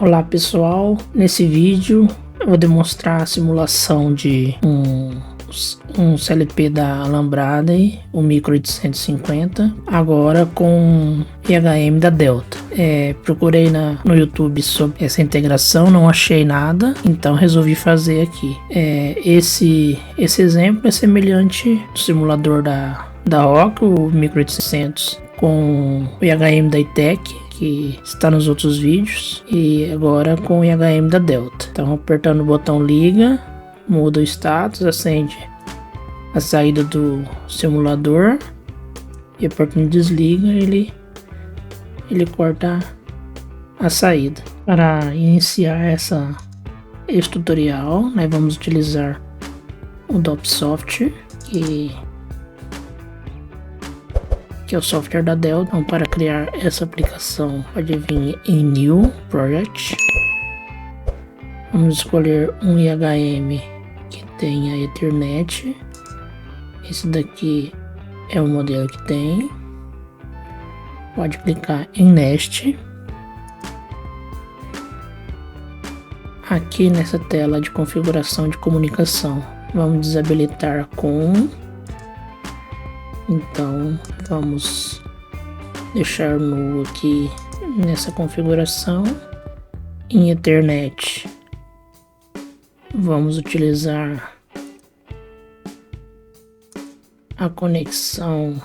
Olá pessoal, nesse vídeo eu vou demonstrar a simulação de um CLP da Alambrade, o Micro 850, agora com IHM da Delta. Procurei no YouTube sobre essa integração, não achei nada, então resolvi fazer aqui. Esse exemplo é semelhante ao simulador da ROC, o Micro 800, com o IHM da ITEC, que está nos outros vídeos, e agora com o IHM da Delta. Então, apertando o botão liga, muda o status, acende a saída do simulador, e apertando desliga, ele corta a saída. Para iniciar esse tutorial, nós vamos utilizar o DOPSoft, que é o software da Delta. Então, para criar essa aplicação, pode vir em New Project. Vamos escolher um IHM que tenha Ethernet. Esse daqui é o modelo que tem. Pode clicar em Next. Aqui nessa tela de configuração de comunicação, vamos desabilitar com. Então, vamos deixar nulo aqui nessa configuração. Em Ethernet, vamos utilizar a conexão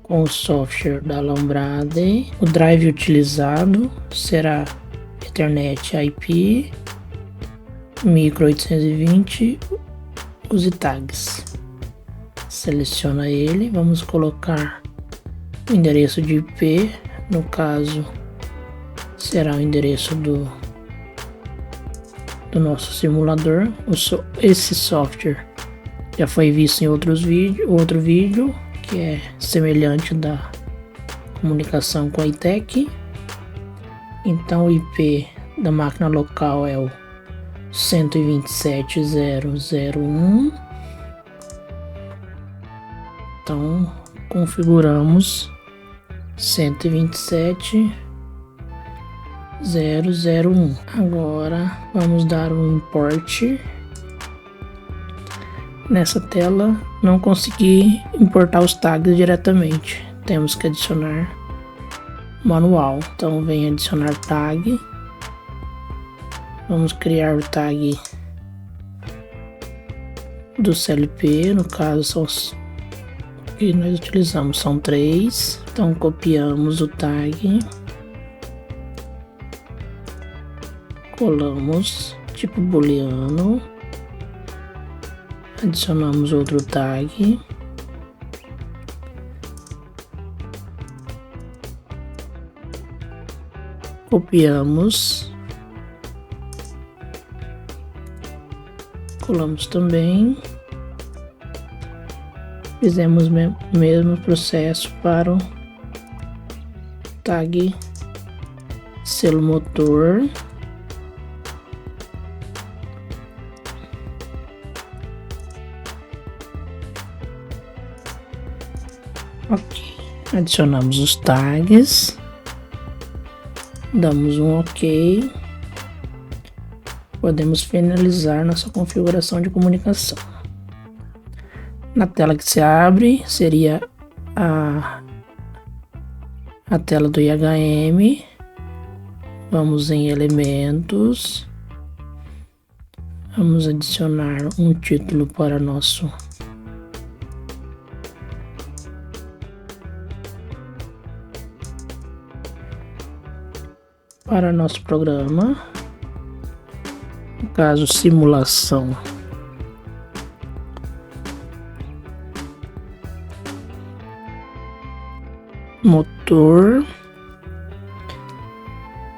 com o software da Alambrade. O drive utilizado será Ethernet IP Micro 820, use tags. Seleciona ele, vamos colocar o endereço de IP, no caso será o endereço do nosso simulador. Esse software já foi visto em outro vídeo que é semelhante da comunicação com a ITEC. Então o IP da máquina local é o 127.0.0.1. Então, configuramos 127.0.0.1. Agora, vamos dar um import. Nessa tela, não consegui importar os tags diretamente. Temos que adicionar manual. Então, vem adicionar tag. Vamos criar o tag do CLP. No caso, são os que nós utilizamos, são 3. Então copiamos o tag, colamos tipo booleano, adicionamos outro tag, copiamos, colamos também. Fizemos o mesmo processo para o tag selo motor. Ok, adicionamos os tags, damos um ok. Podemos finalizar nossa configuração de comunicação. Na tela que se abre, seria a tela do IHM. Vamos em elementos. Vamos adicionar um título para nosso programa. No caso, simulação motor.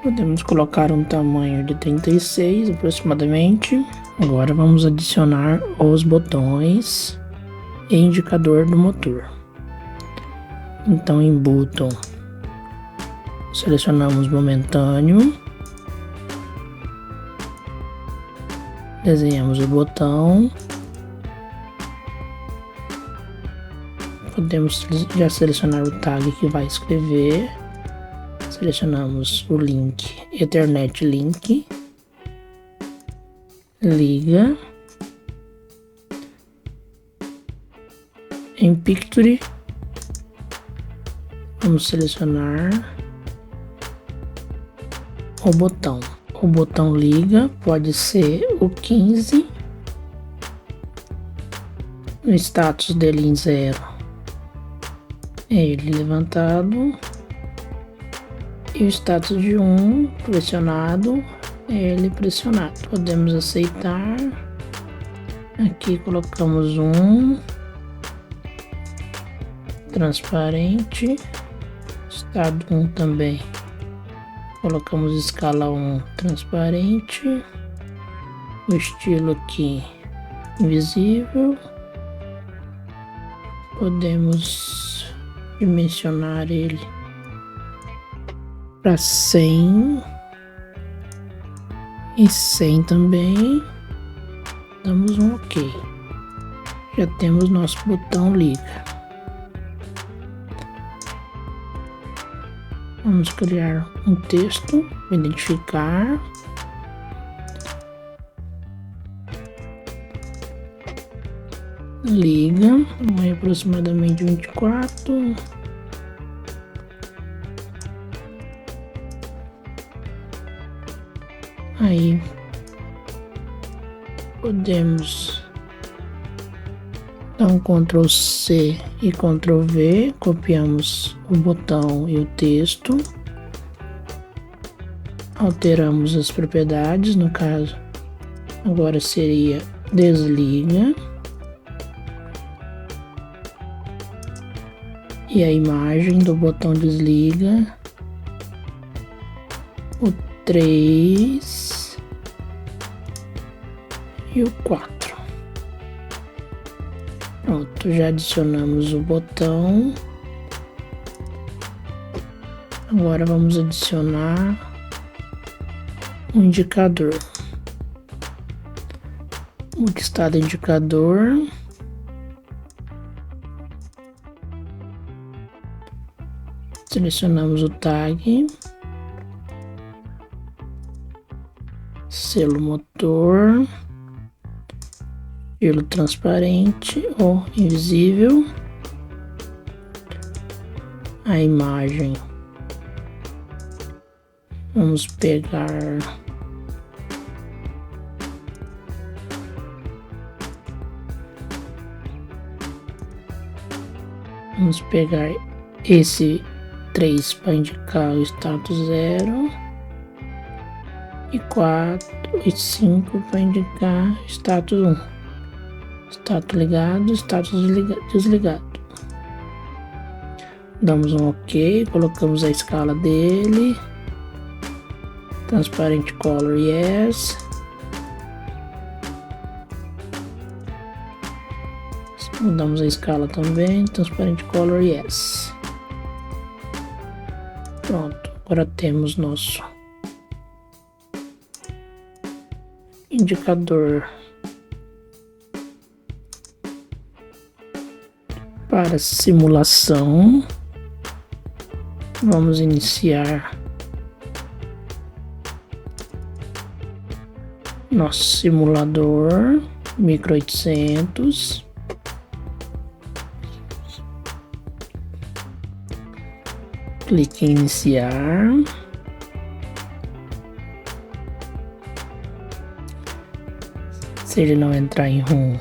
Podemos colocar um tamanho de 36 aproximadamente. Agora vamos adicionar os botões e indicador do motor. Então em button selecionamos momentâneo, desenhamos o botão. Podemos já selecionar o tag que vai escrever. selecionamos o link Ethernet Link, liga em Picture. Vamos selecionar o botão. O botão liga pode ser o 15. O status dele em 0 é ele levantado. E o status de 1 pressionado é ele pressionado. Podemos aceitar. Aqui colocamos um transparente. Estado 1 também. Colocamos escala 1 transparente. O estilo aqui invisível. Podemos dimensionar ele para 100 e 100 também. Damos um OK. Já temos nosso botão liga. Vamos criar um texto, identificar. Liga, é aproximadamente 24. Aí podemos dar um Ctrl C e Ctrl V, copiamos o botão e o texto, alteramos as propriedades, no caso agora seria desliga, e a imagem do botão desliga, o 3 e o 4. Pronto, já adicionamos o botão. Agora vamos adicionar um indicador. Multistado indicador. Selecionamos o tag. Selo motor. Estilo transparente ou invisível. A imagem. Vamos pegar esse 3 para indicar o status 0 e 4 e 5 para indicar status 1. Status ligado, status desligado. Damos um OK, colocamos a escala dele. Transparent color yes. Mudamos a escala também, transparent color yes. Pronto, agora temos nosso indicador para simulação. Vamos iniciar nosso simulador Micro 800. Clique em iniciar. Se ele não entrar em ROM,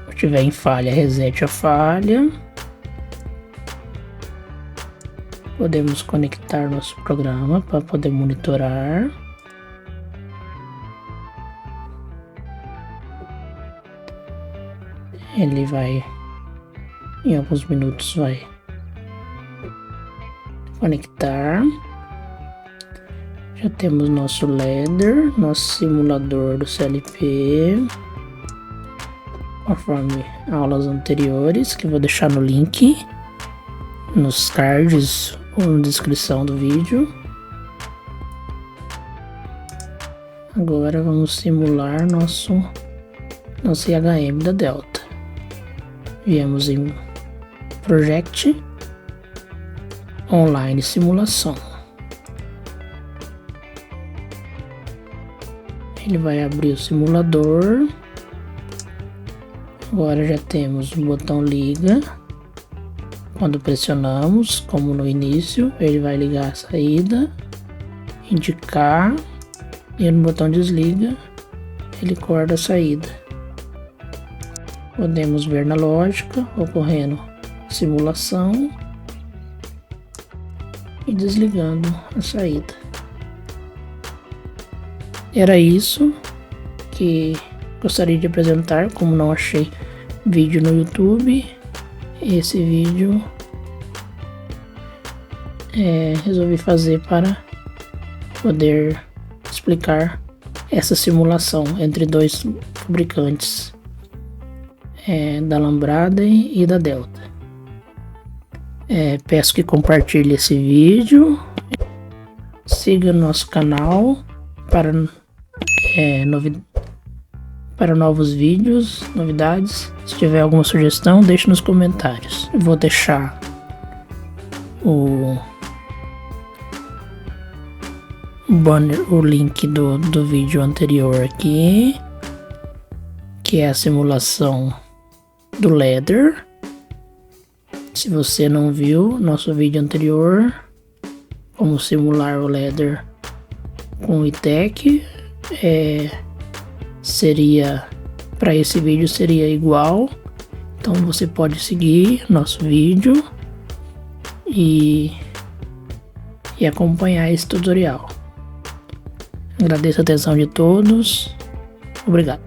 ou estiver em falha, resete a falha. Podemos conectar nosso programa para poder monitorar. Ele vai, em alguns minutos, vai conectar. Já temos nosso ladder, nosso simulador do CLP, conforme aulas anteriores, que eu vou deixar no link, nos cards ou na descrição do vídeo. Agora vamos simular nosso IHM da Delta. Viemos em Project, online simulação. Ele vai abrir o simulador. Agora já temos o botão liga. Quando pressionamos, como no início, ele vai ligar a saída, indicar, e no botão desliga, ele corta a saída. Podemos ver na lógica, ocorrendo simulação e desligando a saída. Era isso que gostaria de apresentar. Como não achei vídeo no YouTube, esse vídeo resolvi fazer para poder explicar essa simulação entre dois fabricantes, da Lambrada e da Delta. Peço que compartilhe esse vídeo, siga nosso canal para novos vídeos, novidades. Se tiver alguma sugestão, deixe nos comentários. Eu vou deixar o banner, o link do vídeo anterior aqui, que é a simulação do Ladder. Se você não viu nosso vídeo anterior, como simular o Ladder com o E-TEC, para esse vídeo seria igual. Então você pode seguir nosso vídeo e acompanhar esse tutorial. Agradeço a atenção de todos. Obrigado.